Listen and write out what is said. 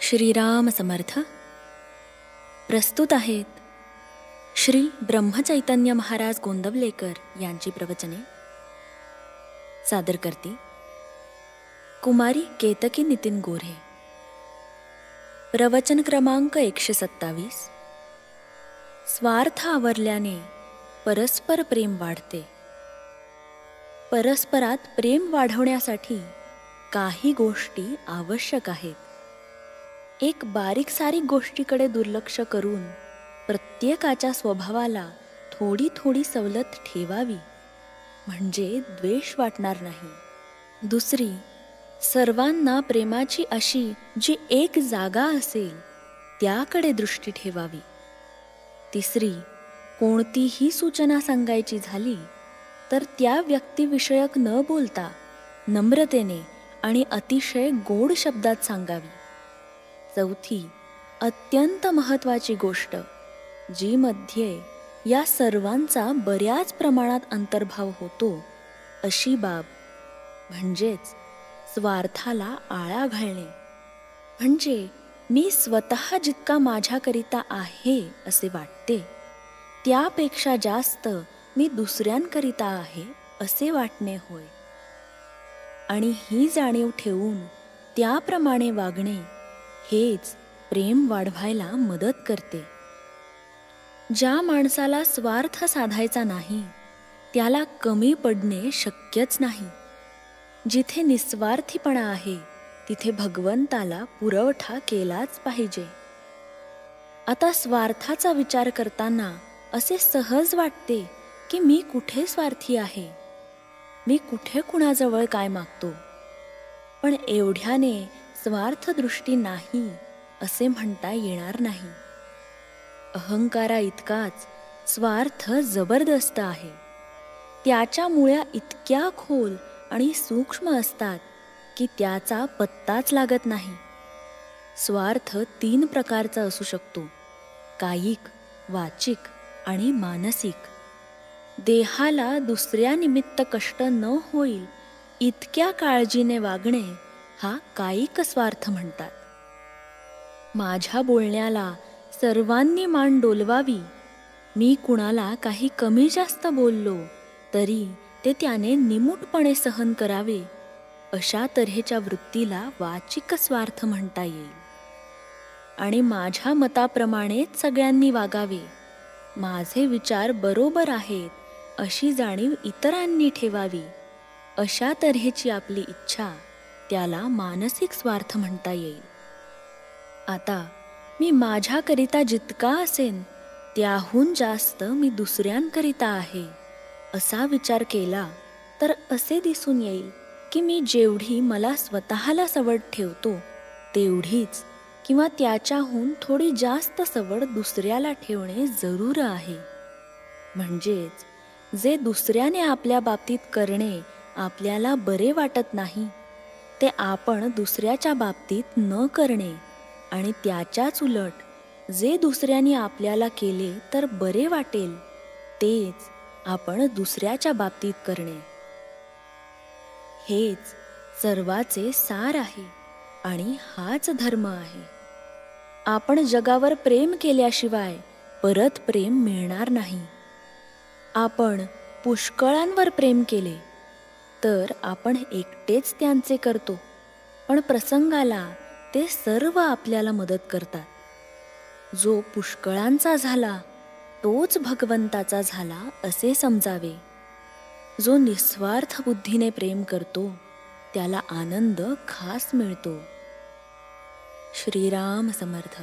श्रीराम समर्थ. प्रस्तुत आहेत श्री ब्रह्मचैतन्य महाराज गोंदवलेकर यांची प्रवचने. सादर करते कुमारी केतकी नितीन गोरे. प्रवचन क्रमांक 127. स्वार्थ आवरल्याने परस्पर प्रेम वाढते. परस्परात प्रेम वाढवण्यासाठी काही गोष्टी आवश्यक आहेत. एक बारीक सारीक गोष्टीकडे दुर्लक्ष करून प्रत्येकाच्या स्वभावाला थोडी थोडी सवलत ठेवावी, म्हणजे द्वेष वाटणार नाही. दुसरी, सर्वांना प्रेमाची अशी जी एक जागा असेल त्याकडे दृष्टी ठेवावी. तिसरी, कोणतीही सूचना सांगायची झाली तर त्या व्यक्तिविषयक न बोलता नम्रतेने आणि अतिशय गोड शब्दात सांगावी. चौथी, अत्यंत महत्त्वाची गोष्ट, जी मध्ये या सर्वांचा बऱ्याच प्रमाणात अंतर्भाव होतो, अशी बाब म्हणजेच स्वार्थाला आळा घालणे. म्हणजे मी स्वतः जितका माझ्याकरिता आहे असे वाटते त्यापेक्षा जास्त मी दुसऱ्यांकरिता आहे असे वाटणे होय. आणि ही जाणीव ठेवून त्याप्रमाणे वागणे हेच प्रेम वाढवायला मदत करते. ज्या माणसाला स्वार्थ साधायचा नाही त्याला कमी पडणे शक्यच नाही. जिथे निस्वार्थीपणा आहे तिथे भगवंताला पुरवठा केलाच पाहिजे. आता स्वार्थाचा विचार करताना असे सहज वाटते की मी कुठे स्वार्थी आहे, मी कुठे कुणाजवळ काय मागतो. पण एवढ्याने स्वार्थ दृष्टी नाही असे म्हणता येणार नाही. अहंकारा इतकाच स्वार्थ जबरदस्त आहे. त्याच्या मुळ्या इतक्या खोल आणि सूक्ष्म असतात की त्याचा पत्ताच लागत नाही. स्वार्थ 3 प्रकारचा असू शकतो: कायिक, वाचिक आणि मानसिक. देहाला दुसऱ्या निमित्त कष्ट न होईल इतक्या काळजीने वागणे हा कायिक स्वार्थ म्हणतात. माझ्या बोलण्याला सर्वांनी मान डोलवावी, मी कुणाला काही कमी जास्त बोललो तरी ते त्याने निमूटपणे सहन करावे, अशा तऱ्हेच्या वृत्तीला वाचिक स्वार्थ म्हणता येईल. आणि माझ्या मताप्रमाणेच सगळ्यांनी वागावे, माझे विचार बरोबर आहेत अशी जाणीव इतरांनी ठेवावी, अशा तऱ्हेची आपली इच्छा, त्याला मानसिक स्वार्थ म्हणता येईल. आता मी माझ्याकरिता जितका असेन त्याहून जास्त मी दुसऱ्यांकरिता आहे असा विचार केला तर असे दिसून येईल की मी जेवढी मला स्वतःला सवड ठेवतो तेवढीच किंवा त्याच्याहून थोडी जास्त सवड दुसऱ्याला ठेवणे जरूर आहे. म्हणजेच जे दुसऱ्याने आपल्या बाबतीत करणे आपल्याला बरे वाटत नाही ते आपण दुसऱ्याच्या बाबतीत न करणे, आणि त्याच्याच उलट जे दुसऱ्याने आपल्याला केले तर बरे वाटेल तेच आपण दुसऱ्याच्या बाबतीत करणे, हेच सर्वाचे सार आहे आणि हाच धर्म आहे. आपण जगावर प्रेम केल्याशिवाय परत प्रेम मिळणार नाही. आपण पुष्कळांवर प्रेम केले तर आपण एकटेच त्यांचे करतो, पण प्रसंगाला ते सर्व आपल्याला मदत करतात. जो पुष्कळांचा झाला तोच भगवंताचा झाला असे समजावे. जो निस्वार्थ बुद्धीने प्रेम करतो त्याला आनंद खास मिळतो. श्रीराम समर्थ.